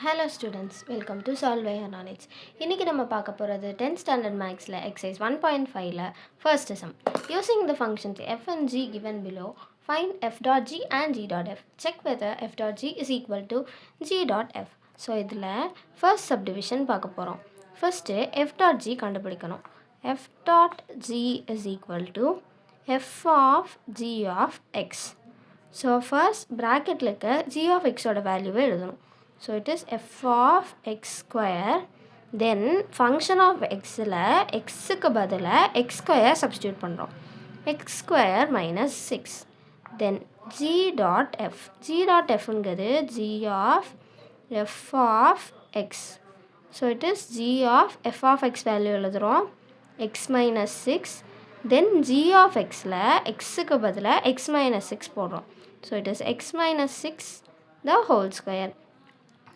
Hello students, welcome to Solve by Knowledge. இன்னைக்கு நம்ம பார்க்க போகிறது 10th standard mathsல exercise 1.5ல first sum. Using the functions f and g given below, find f dot g and g dot f. Check whether f dot g is equal to g dot f. So இதில் first subdivision பார்க்க போகிறோம். First f dot g கண்டுபிடிக்கணும். f dot g is equal to f of g of x. So first ப்ராக்கெட்டில் இருக்க g of x ஓட வேல்யூவை எழுதணும். So it is f of x square, then function of xல xக்கு பதிலாக x square substitute பண்ணுறோம். x square minus 6, then g dot f. g dot fங்கிறது g of f of x. So it is g of f of x value எழுதுகிறோம், x minus 6, then g of xல xக்கு பதிலாக x minus 6 போடுறோம். So it is x minus 6 the whole square.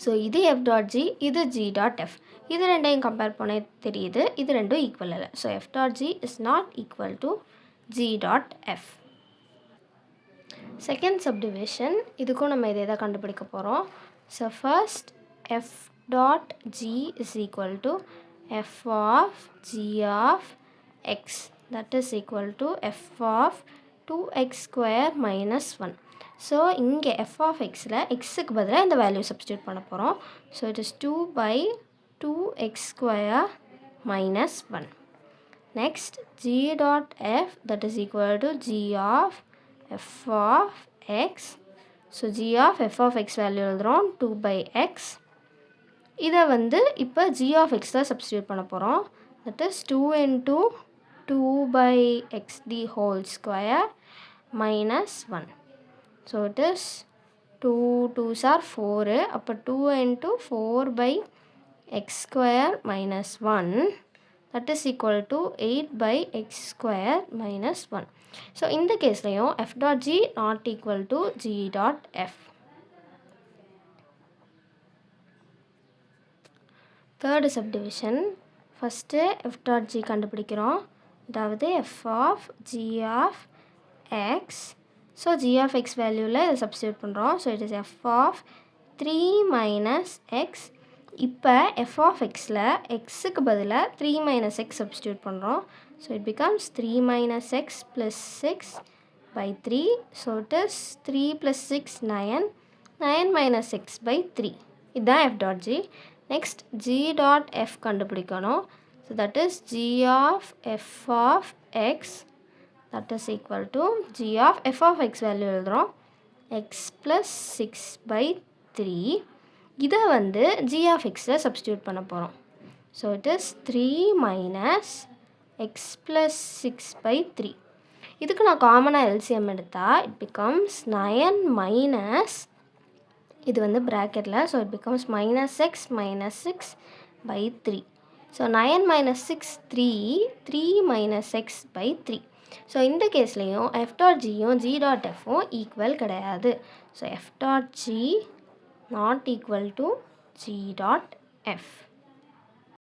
So இது f dot g, இது g dot f. இது ரெண்டையும் compare பண்ண தெரியுது, இது ரெண்டும் ஈக்குவல் இல்லை. So f dot g is not equal to g dot f. Second subdivision, இதுக்கும் நம்ம இதே தான் கண்டுபிடிக்க போகிறோம். So first f dot g is equal to f of g of x, that is equal to f of 2x square minus 1. So இங்கே f of xல xக்கு பதிலாக இந்த value substitute பண்ண போகிறோம். So it is 2 by 2x square minus 1. Next g dot f, that is equal to g of f of x. So g of f of x value எழுதுகிறோம் 2 by x. இதை இப்போ g of x தான் substitute பண்ண போகிறோம். that is 2 into 2 by x the whole square minus 1. So it is 2 2s are 4, அப்போ 2 into 4 by x square minus 1, that is equal to 8 by x square minus 1. So இந்த கேஸ்லையும் f dot g not equal to g dot f. Third subdivision, first f dot g கண்டுபிடிக்கிறோம், அதாவது f of g of x. So g of x வேல்யூவில் இதை substitute பண்ணுறோம். So it is f of 3 minus x. இப்போ f of xல xக்கு பதிலாக 3 minus x substitute பண்ணுறோம். So it becomes 3 minus x plus 6 by 3. So it is 3 plus 6 9, 9 minus x by 3. இதுதான் f dot g. Next g dot f கண்டுபிடிக்கணும். So that is g of f of x, that is equal to g of f of x value எழுதுகிறோம் x plus 6 by 3. இதை g of xல substitute பண்ண போகிறோம். So it is 3 minus x plus 6 by 3. இதுக்கு நான் காமனாக LCM எடுத்தால் it becomes 9 minus, இது ப்ராக்கெட்டில், so it becomes minus x minus 6 by 3. So 9 minus 6 3, 3 minus x by 3. So இந்த கேஸ்லேயும் f dot gயும் g dot fவும் ஈக்குவல் கிடையாது. So f dot g not equal to g dot f.